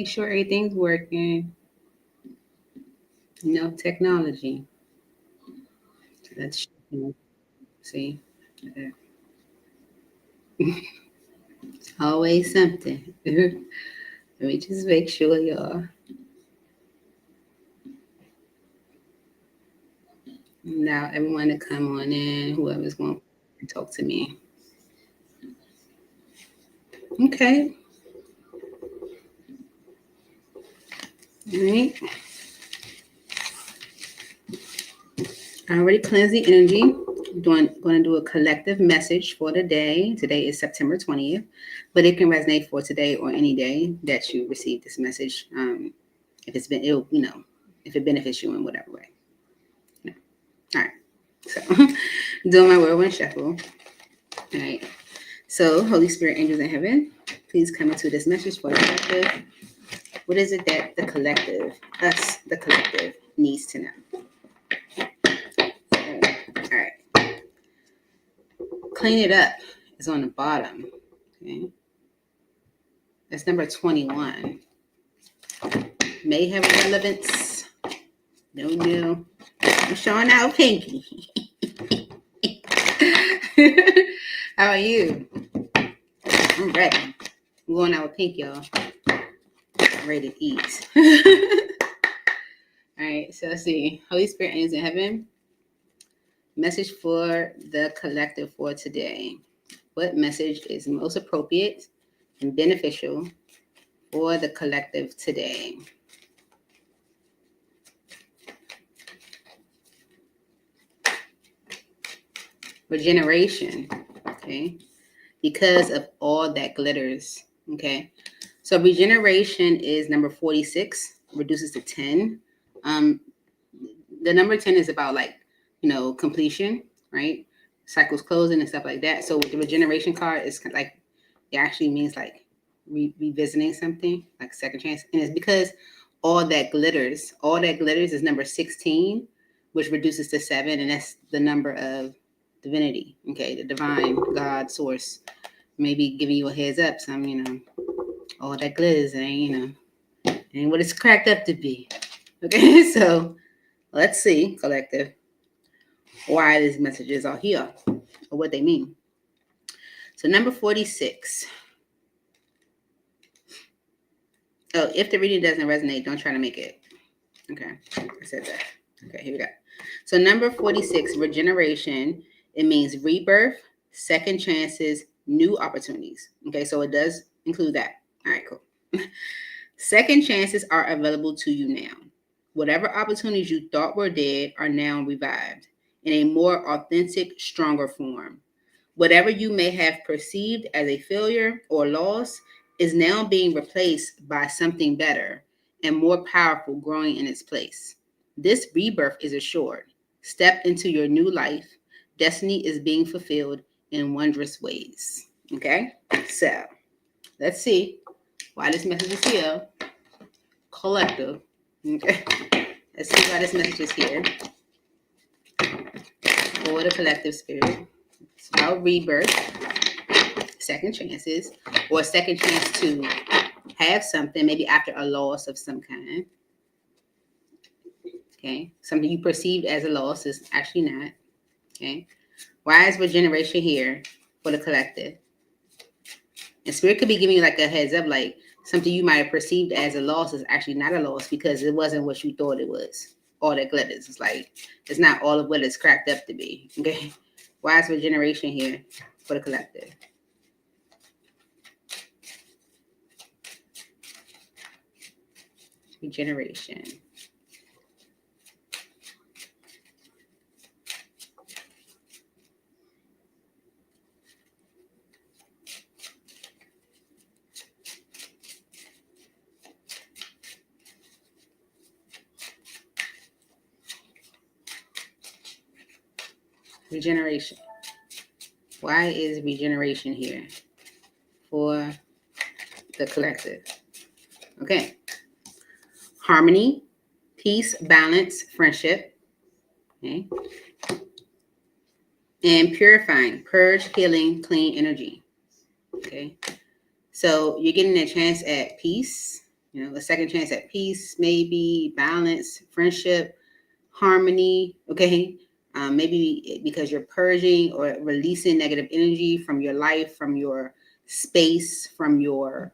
make sure everything's working. Technology. That's see. It's always something. Let me just make sure, y'all. Now, everyone to come on in, whoever's going to talk to me. Okay. All right. I already cleansed the energy. Going to do a collective message for the day. Today is September 20th, but it can resonate for today or any day that you receive this message. If it's been ill, if it benefits you in whatever way. All right. So, doing my whirlwind shuffle. All right. So, Holy Spirit, angels in heaven, please come into this message for the collective. What is it that the collective, us, the collective, needs to know? All right. Clean it up is on the bottom. Okay. That's number 21. May have relevance. No. I'm showing out pinky. How are you? I'm ready. I'm going out with pink, y'all. I'm ready to eat. All right, so let's see. Holy Spirit, angels in heaven. Message for the collective for today. What message is most appropriate and beneficial for the collective today? Regeneration, okay? Because of all that glitters, okay? So regeneration is number 46, reduces to 10. The number 10 is about completion, right? Cycles closing and stuff like that. So with the regeneration card, it's like, it actually means like revisiting something, like second chance. And it's because all that glitters is number 16, which reduces to 7. And that's the number of divinity, okay? The divine God source, maybe giving you a heads up. Some, all that glitters ain't what it's cracked up to be. Okay, so let's see, collective, why these messages are here or what they mean. So number 46. Oh, if the reading doesn't resonate, don't try to make it. Okay, I said that. Okay, here we go. So number 46, regeneration, it means rebirth, second chances, new opportunities. Okay, so it does include that. All right, cool. Second chances are available to you now. Whatever opportunities you thought were dead are now revived in a more authentic, stronger form. Whatever you may have perceived as a failure or loss is now being replaced by something better and more powerful growing in its place. This rebirth is assured. Step into your new life. Destiny is being fulfilled in wondrous ways. Okay? So, let's see why this message is here. Collective. Okay. Let's see why this message is here. For the collective spirit. It's about rebirth, second chances, or a second chance to have something, maybe after a loss of some kind. Okay. Something you perceived as a loss is actually not. Okay. Why is regeneration here for the collective? And spirit could be giving you like a heads up, like something you might have perceived as a loss is actually not a loss because it wasn't what you thought it was. All that glitters. It's like, it's not all of what it's cracked up to be. Okay. Why is regeneration here for the collective? Regeneration. Regeneration. Why is regeneration here for the collective? Okay. Harmony, peace, balance, friendship. Okay. And purifying, purge, healing, clean energy. Okay. So you're getting a chance at peace, You know, a second chance at peace, maybe balance, friendship, harmony. Okay. Maybe because you're purging or releasing negative energy from your life, from your space, from your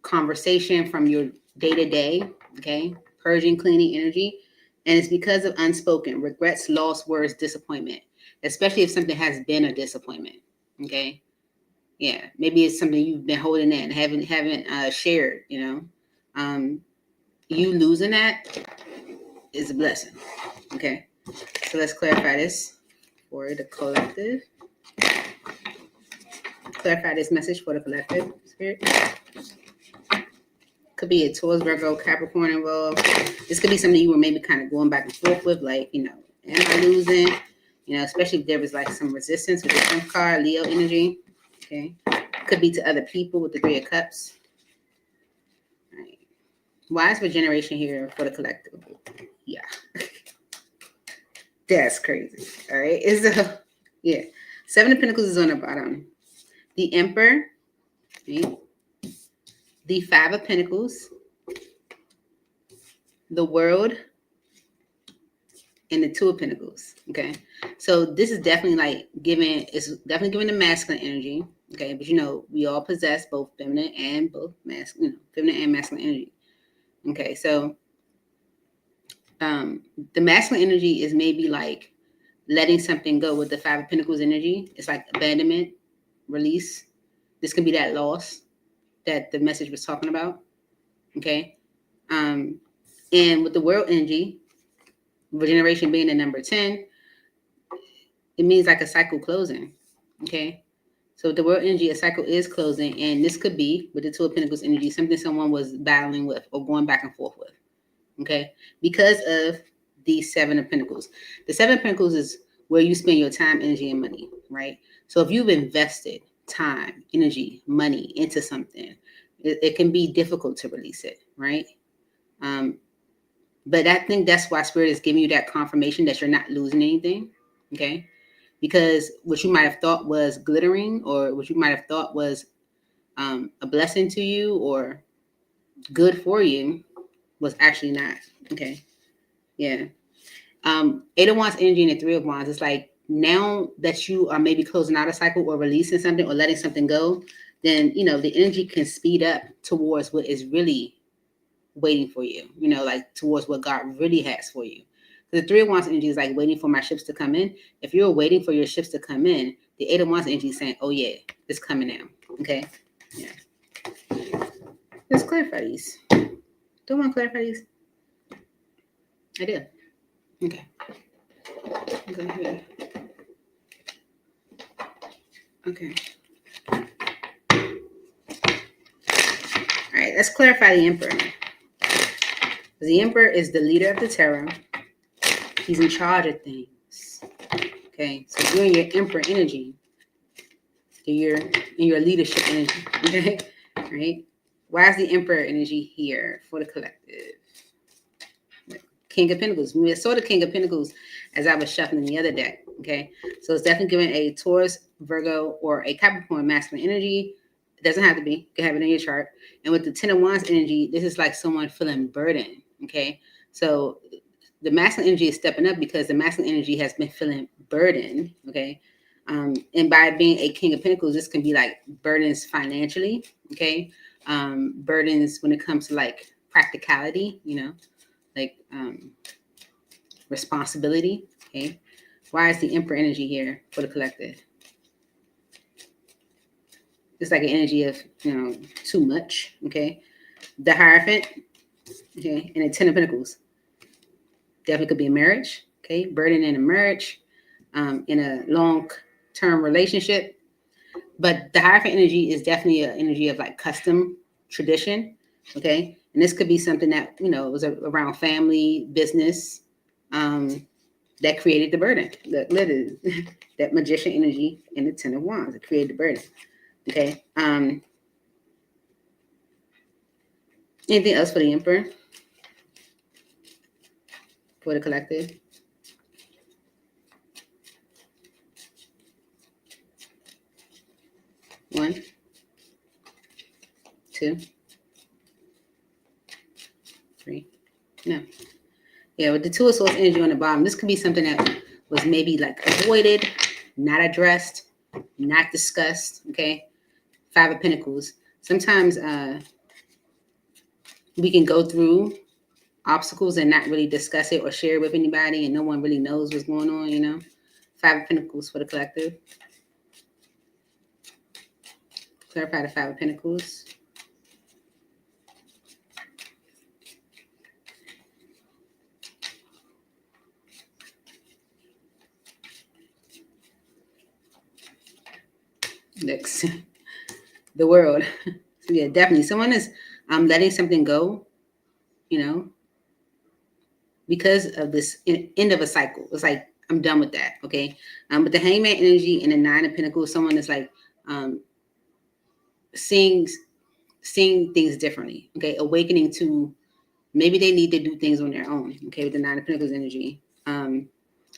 conversation, from your day to day. Okay. Purging, cleaning energy. And it's because of unspoken regrets, lost words, disappointment, especially if something has been a disappointment. Okay. Yeah. Maybe it's something you've been holding in, haven't shared, you know. You losing that is a blessing. Okay. So let's clarify this for the collective. Clarify this message for the collective spirit. Could be a Taurus, Virgo, Capricorn involved. This could be something you were maybe kind of going back and forth with, like, you know, am I losing? You know, especially if there was like some resistance with the 10th card, Leo energy. Okay. Could be to other people with the 3 of Cups. All right. Why is regeneration here for the collective? Yeah. That's crazy. All right. Yeah. 7 of Pentacles is on the bottom. The Emperor. Right? The 5 of Pentacles. The World. And the 2 of Pentacles. Okay. So this is definitely like it's definitely giving the masculine energy. Okay. But you know, we all possess both feminine and masculine, feminine and masculine energy. Okay. So the masculine energy is maybe like letting something go with the 5 of Pentacles energy. It's like abandonment, release. This can be that loss that the message was talking about. Okay. And with the World energy, regeneration being the number 10, it means like a cycle closing. Okay. So with the World energy, a cycle is closing. And this could be with the 2 of Pentacles energy, something someone was battling with or going back and forth with. Okay. Because of the 7 of Pentacles. The 7 of Pentacles is where you spend your time, energy, and money, right? So if you've invested time, energy, money into something, it can be difficult to release it, right? But I think that's why Spirit is giving you that confirmation that you're not losing anything, okay? Because what you might have thought was glittering, or what you might have thought was a blessing to you or good for you, was actually not, okay? Yeah. 8 of Wands energy and the 3 of Wands. It's like now that you are maybe closing out a cycle or releasing something or letting something go, then, you know, the energy can speed up towards what is really waiting for you, you know, like towards what God really has for you. The 3 of Wands energy is like waiting for my ships to come in. If you're waiting for your ships to come in, the 8 of Wands energy is saying, oh yeah, it's coming now. Okay. Yeah. Let's clarify these. Don't want to clarify these? I do. Okay. Go here. Okay. All right, let's clarify the Emperor. The Emperor is the leader of the tarot. He's in charge of things. Okay, so you're in your Emperor energy. You're in your leadership energy. Okay, all right. Why is the Emperor energy here for the collective? King of Pentacles. We saw the King of Pentacles as I was shuffling the other deck. Okay, so it's definitely giving a Taurus, Virgo, or a Capricorn masculine energy. It doesn't have to be. You can have it in your chart. And with the 10 of Wands energy, this is like someone feeling burden. Okay, so the masculine energy is stepping up because the masculine energy has been feeling burden. Okay, and by being a King of Pentacles, this can be like burdens financially. Okay, burdens when it comes to like practicality. You know, like responsibility. Okay, why is the Emperor energy here for the collective? It's like an energy of, you know, too much. Okay, the Hierophant. Okay, and the 10 of Pentacles. Definitely could be a marriage. Okay, burden in a marriage, in a long-term relationship. But the Hierophant energy is definitely an energy of like custom, tradition. Okay, and this could be something that, you know, was around family, business, that created the burden. That Magician energy in the 10 of Wands that created the burden. Okay. Anything else for the Emperor? For the collective? One, two, No. Yeah, with the Two of Swords energy on the bottom, this could be something that was maybe like avoided, not addressed, not discussed. Okay. Five of Pentacles. Sometimes we can go through obstacles and not really discuss it or share it with anybody, and no one really knows what's going on, you know. Five of Pentacles for the collective. Clarify the Five of Pentacles. Next, the World. So yeah, definitely someone is letting something go, you know, because of this end of a cycle. It's like, I'm done with that. Okay. With the Hangman energy and the Nine of Pentacles, someone is like seeing things differently. Okay. Awakening to maybe they need to do things on their own. Okay. With the Nine of Pentacles energy.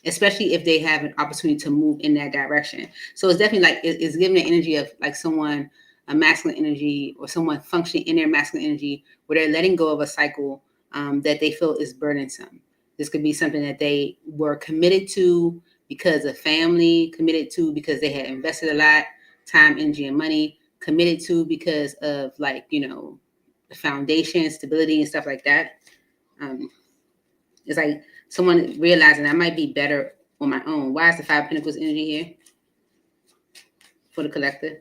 Especially if they have an opportunity to move in that direction. So it's definitely like it's giving the energy of like someone, a masculine energy, or someone functioning in their masculine energy where they're letting go of a cycle that they feel is burdensome. This could be something that they were committed to because of family, committed to because they had invested a lot, time, energy, and money, committed to because of like, you know, the foundation, stability, and stuff like that. It's like someone realizing I might be better on my own. Why is the Five of Pentacles energy here for the collective?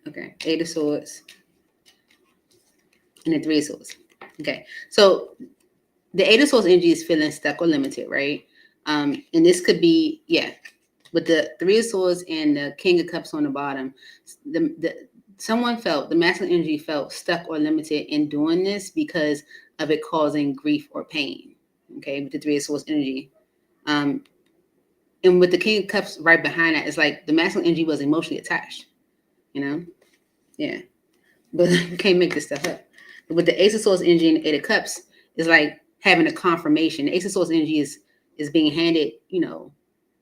Okay, Eight of Swords and the Three of Swords. Okay, so the Eight of Swords energy is feeling stuck or limited, right? And this could be, yeah, with the Three of Swords and the King of Cups on the bottom, someone felt, the masculine energy felt stuck or limited in doing this because of it causing grief or pain. Okay, with the Three of Swords energy. And with the King of Cups right behind that, it's like the masculine energy was emotionally attached, you know? Yeah. But you can't make this stuff up. But with the Ace of Swords energy and the Eight of Cups, it's like having a confirmation. The Ace of Swords energy is being handed, you know,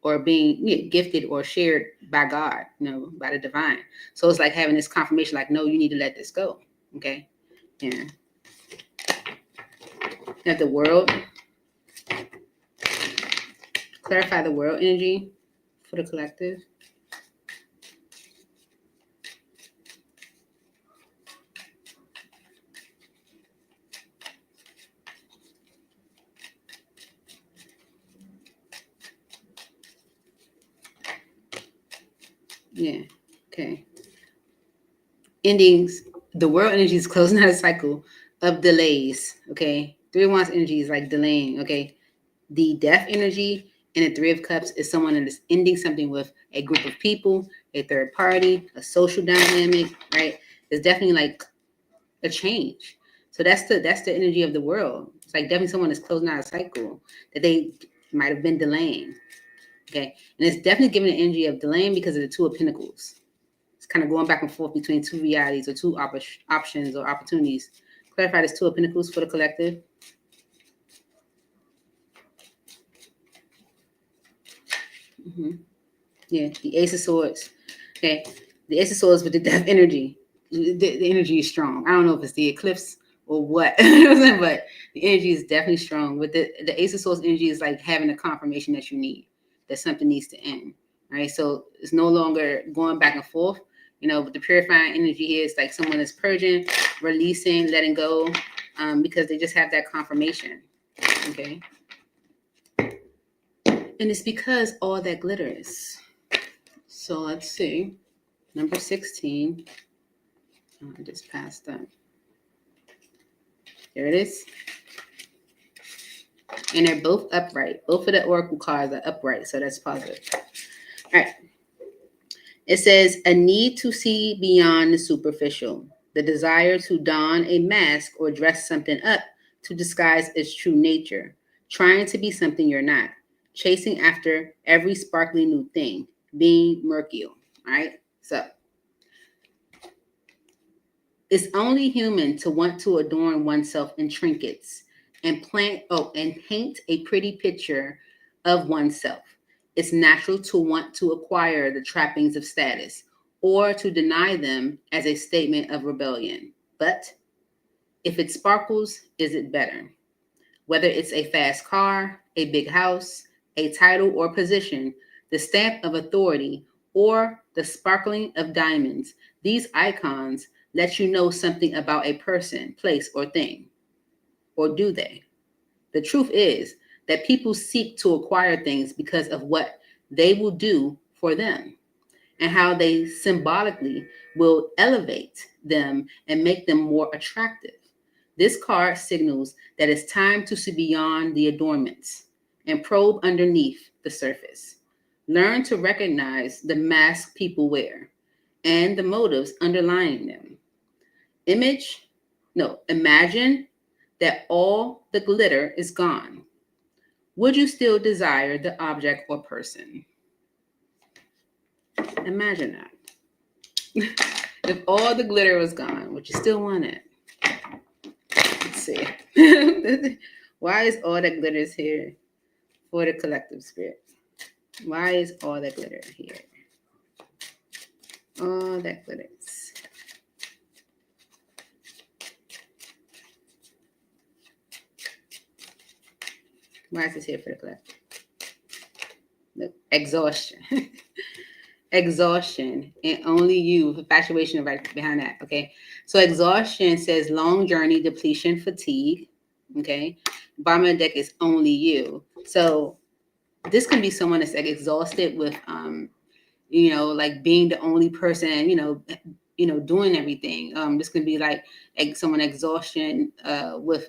or being gifted or shared by God, you know, by the divine. So it's like having this confirmation, like, no, you need to let this go. Okay. Yeah. At the World. Clarify the World energy for the collective. Yeah. Okay. Endings. The World energy is closing out a cycle of delays. Okay. Three of Wands energy is like delaying. Okay. The Death energy and the Three of Cups is someone that is ending something with a group of people, a third party, a social dynamic, right? It's definitely like a change. So that's the energy of the World. It's like definitely someone is closing out a cycle that they might have been delaying. Okay. And it's definitely giving the energy of delaying because of the Two of Pentacles. It's kind of going back and forth between two realities or two options or opportunities. Clarify this Two of Pentacles for the collective. Mm-hmm. Yeah, the Ace of Swords. Okay, the Ace of Swords with the Death energy. The energy is strong. I don't know if it's the eclipse or what, but the energy is definitely strong. With the Ace of Swords energy is like having a confirmation that you need, that something needs to end. Right, so it's no longer going back and forth. You know, with the purifying energy here, it's like someone is purging, releasing, letting go, because they just have that confirmation. Okay, and it's because all that glitters. So let's see. Number 16. Oh, I just passed that. There it is. And they're both upright. Both of the oracle cards are upright, so that's positive. All right. It says, a need to see beyond the superficial, the desire to don a mask or dress something up to disguise its true nature, trying to be something you're not, chasing after every sparkly new thing, being mercurial. All right. So It's only human to want to adorn oneself in trinkets and paint a pretty picture of oneself. It's natural to want to acquire the trappings of status or to deny them as a statement of rebellion. But if it sparkles, is it better? Whether it's a fast car, a big house, a title or position, the stamp of authority, or the sparkling of diamonds, these icons let you know something about a person, place, or thing. Or do they? The truth is that people seek to acquire things because of what they will do for them and how they symbolically will elevate them and make them more attractive. This card signals that it's time to see beyond the adornments and probe underneath the surface. Learn to recognize the masks people wear and the motives underlying them. Imagine that all the glitter is gone. Would you still desire the object or person? Imagine that. If all the glitter was gone, would you still want it? Let's see. Why is all that glitter here for the collective spirit? Why is all that glitter here? All that glitters. Why is this here for the collective? Look, exhaustion. Exhaustion, and only you. Infatuation right behind that. Okay, so exhaustion says long journey, depletion, fatigue. Okay, bottom of the deck is only you. So this can be someone that's like exhausted with like being the only person, doing everything. This can be like someone exhaustion with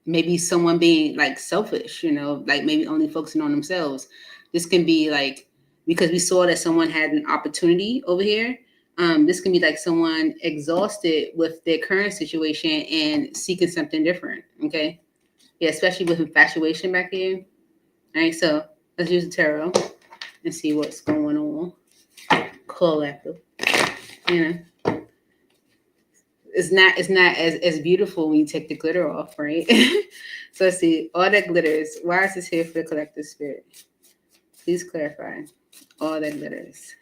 maybe someone being like selfish, like maybe only focusing on themselves. This can be like, because we saw that someone had an opportunity over here. This can be like someone exhausted with their current situation and seeking something different. Okay. Yeah, especially with infatuation back here. All right. So let's use the tarot and see what's going on. Collective. It's not as beautiful when you take the glitter off, right? So let's see. All that glitters. Why is this here for the collective spirit? Please clarify. All that glitters.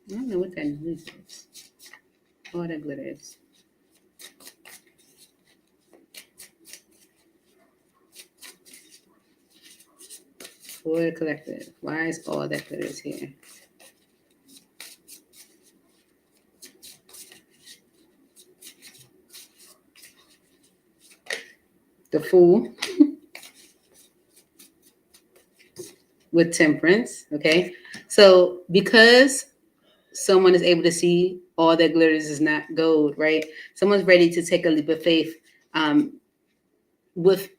I don't know what that noise is. All that glitters. For the collective. Why is all that glitters here? The Fool. With Temperance. Okay. So because someone is able to see all that glitters is not gold, right? Someone's ready to take a leap of faith with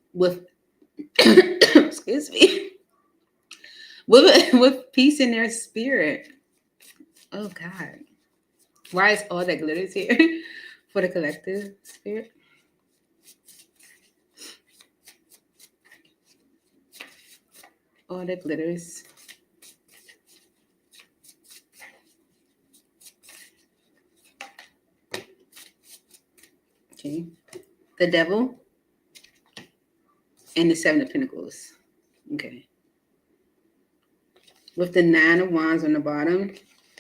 excuse me, with peace in their spirit. Oh God. Why is all that glitters here for the collective spirit? All that glitters. Okay. The Devil and the Seven of Pentacles. Okay. With the Nine of Wands on the bottom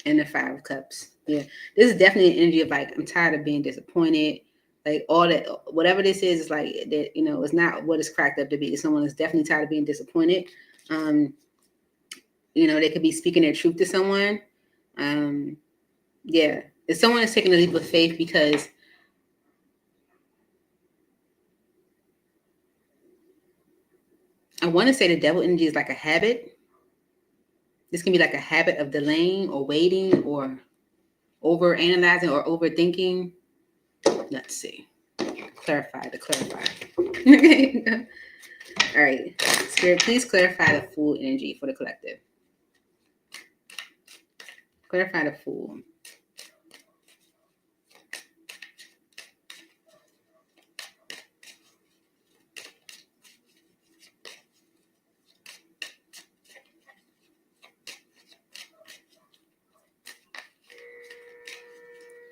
and the Five of Cups. Yeah. This is definitely an energy of like, I'm tired of being disappointed. Like all that, whatever this is like that, it's not what it's cracked up to be. Someone is definitely tired of being disappointed. They could be speaking their truth to someone. Yeah. If someone is taking a leap of faith because I want to say the devil energy is like a habit. This can be like a habit of delaying or waiting or over analyzing or overthinking. Let's see. Clarify. All right. Spirit, please clarify the Fool energy for the collective. Clarify the Fool.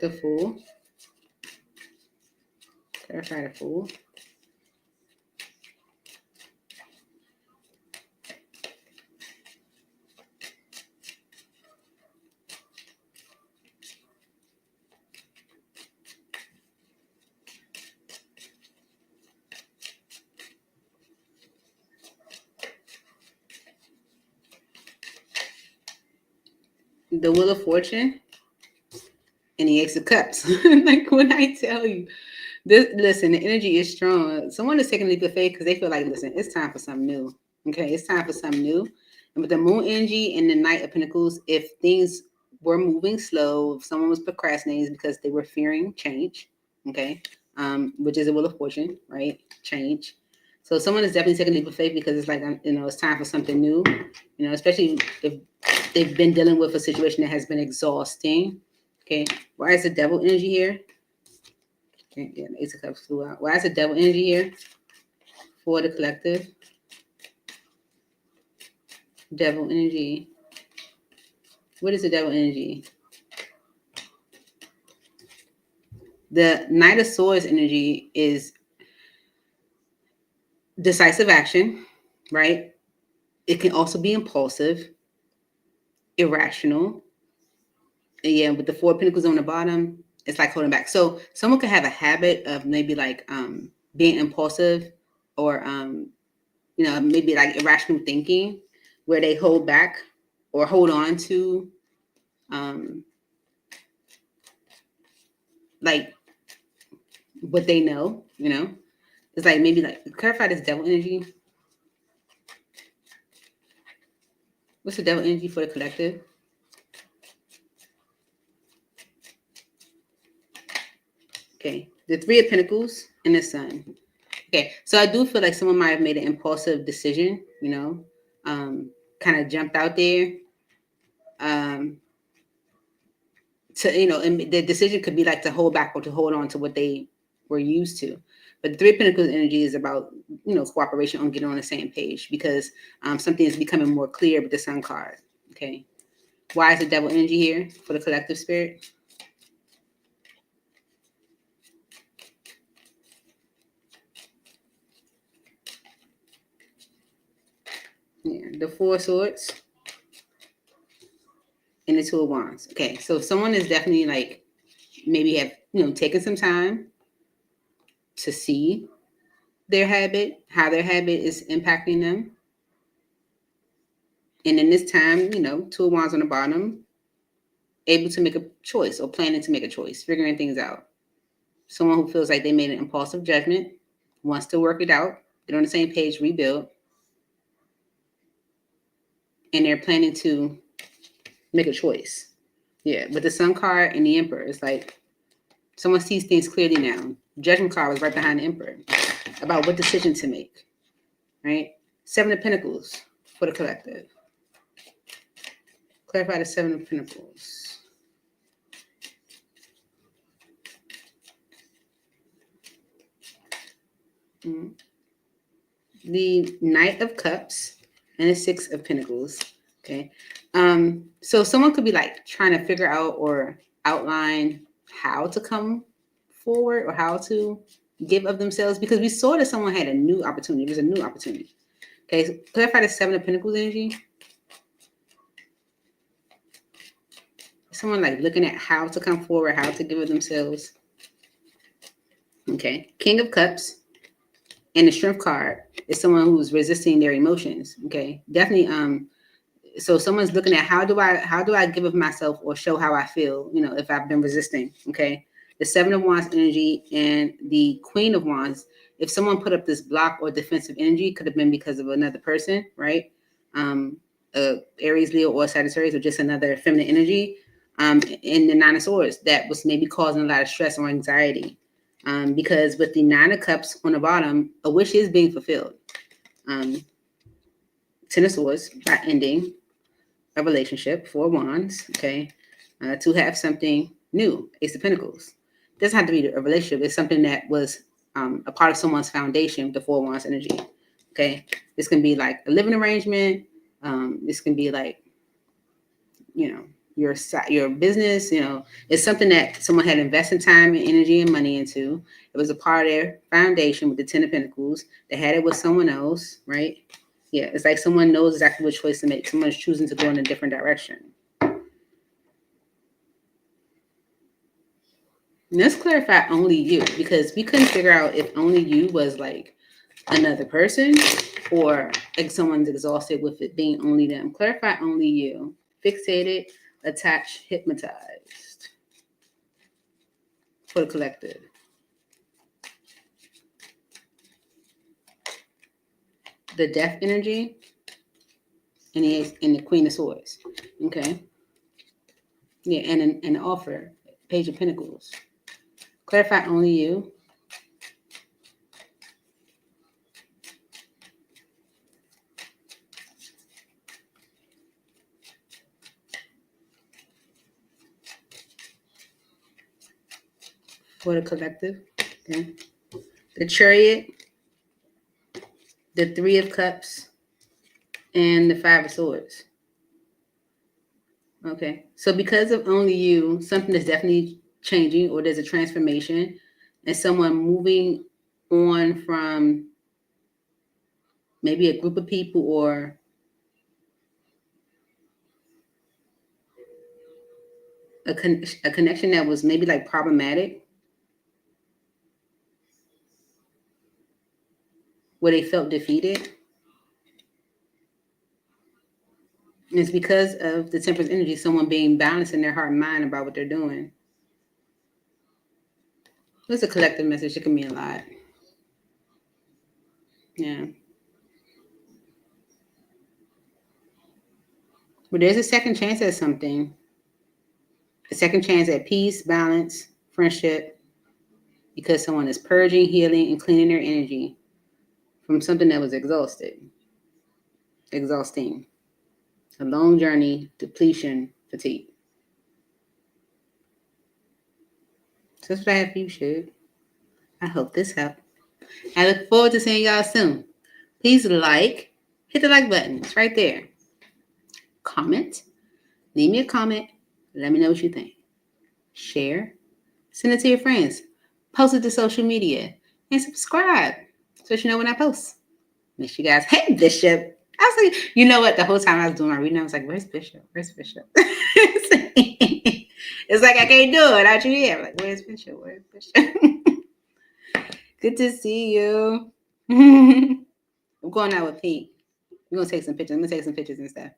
The Fool. Clarify the Fool. The Wheel of Fortune. And the Ace of Cups. Like when I tell you, this, listen, the energy is strong. Someone is taking a leap of faith because they feel like, listen, it's time for something new. Okay, it's time for something new. And with the Moon energy and the Knight of Pentacles, if things were moving slow, if someone was procrastinating because they were fearing change, okay, which is a Wheel of Fortune, right? Change. So someone is definitely taking a leap of faith because it's like, it's time for something new. Especially if they've been dealing with a situation that has been exhausting. Okay, why is the Devil energy here? Okay, yeah, the Ace of Cups flew out. Why is the Devil energy here for the collective? Devil energy. What is the Devil energy? The Knight of Swords energy is decisive action, right? It can also be impulsive, irrational. And yeah, with the Four of Pentacles on the bottom, it's like holding back. So someone could have a habit of maybe like being impulsive or maybe like irrational thinking where they hold back or hold on to like what they know, It's like maybe like clarify this Devil energy. What's the Devil energy for the collective? Okay, the Three of Pentacles and the Sun. Okay, so I do feel like someone might have made an impulsive decision, kind of jumped out there. And the decision could be like to hold back or to hold on to what they were used to. But the Three of Pentacles energy is about, cooperation on getting on the same page because something is becoming more clear with the Sun card. Okay. Why is the Devil energy here for the collective spirit? Yeah, the Four of Swords and the Two of Wands. Okay, so someone is definitely like maybe have taken some time to see their habit, how their habit is impacting them. And in this time, Two of Wands on the bottom, able to make a choice or planning to make a choice, figuring things out. Someone who feels like they made an impulsive judgment, wants to work it out, get on the same page, rebuild, and they're planning to make a choice. Yeah, with the Sun card and the Emperor, it's like someone sees things clearly now. Judgment card was right behind the Emperor about what decision to make, right? Seven of Pentacles for the collective. Clarify the Seven of Pentacles. The Knight of Cups and the Six of Pentacles. Okay. So someone could be like trying to figure out or outline how to come forward or how to give of themselves because we saw that someone had a new opportunity. There's a new opportunity. Okay. So clarify the Seven of Pentacles energy. Someone like looking at how to come forward, how to give of themselves. Okay. King of Cups and the Strength card is someone who's resisting their emotions. Okay. Definitely. So someone's looking at how do I give of myself or show how I feel, if I've been resisting. Okay. The Seven of Wands energy and the Queen of Wands. If someone put up this block or defensive energy, could have been because of another person, right? Aries, Leo, or Sagittarius, or just another feminine energy. In the Nine of Swords, that was maybe causing a lot of stress or anxiety. Because with the Nine of Cups on the bottom, a wish is being fulfilled. Ten of Swords, by ending a relationship, Four of Wands, okay, to have something new, Ace of Pentacles. It doesn't have to be a relationship. It's something that was a part of someone's foundation, the Four of Wands energy, okay? This can be like a living arrangement. This can be like, your business, it's something that someone had invested time and energy and money into. It was a part of their foundation with the 10 of Pentacles. They had it with someone else, right? Yeah, it's like someone knows exactly what choice to make. Someone's choosing to go in a different direction. And let's clarify only you, because we couldn't figure out if only you was like another person or like someone's exhausted with it being only them. Clarify only you. Fixated, attached, hypnotized. For the collective. The Death energy and the Queen of Swords. Okay. Yeah, and an offer. Page of Pentacles. Clarify only you. For the collective. Okay. The Chariot, the Three of Cups, and the Five of Swords. Okay. So because of only you, something is definitely changing, or there's a transformation, and someone moving on from maybe a group of people or a connection that was maybe like problematic, where they felt defeated. And it's because of the Temperance energy, someone being balanced in their heart and mind about what they're doing. It's a collective message. It can mean a lot. Yeah. But there's a second chance at something. A second chance at peace, balance, friendship, because someone is purging, healing, and cleaning their energy from something that was exhausting. A long journey, depletion, fatigue. So that's what I have for you, Shug. I hope this helped. I look forward to seeing y'all soon. Please hit the like button. It's right there. Comment. Leave me a comment. Let me know what you think. Share. Send it to your friends. Post it to social media. And subscribe so you know when I post. Miss you guys. Hey, Bishop. I was like, you know what? The whole time I was doing my reading, I was like, where's Bishop? Where's Bishop? It's like I can't do it out you here. I'm like, where's Bishop? Where's Bishop? Good to see you. I'm going out with Pete. We're going to take some pictures. I'm going to take some pictures and stuff.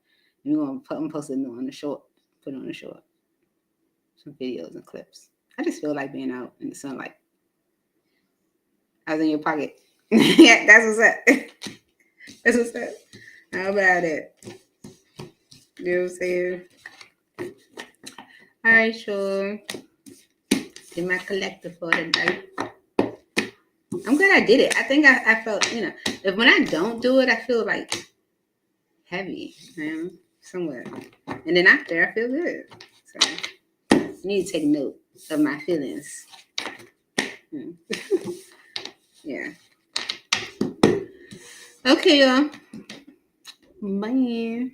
And we're going to post it on the short. Put it on the short. Some videos and clips. I just feel like being out in the sunlight. I was in your pocket. Yeah, that's what's up. That's what's up. How about it? You know what I'm saying? All right, sure. Did my collective for the day. I'm glad I did it. I think I felt, if when I don't do it, I feel like heavy, somewhere. And then after, I feel good. So you need to take note of my feelings. Yeah. Okay, y'all. Bye.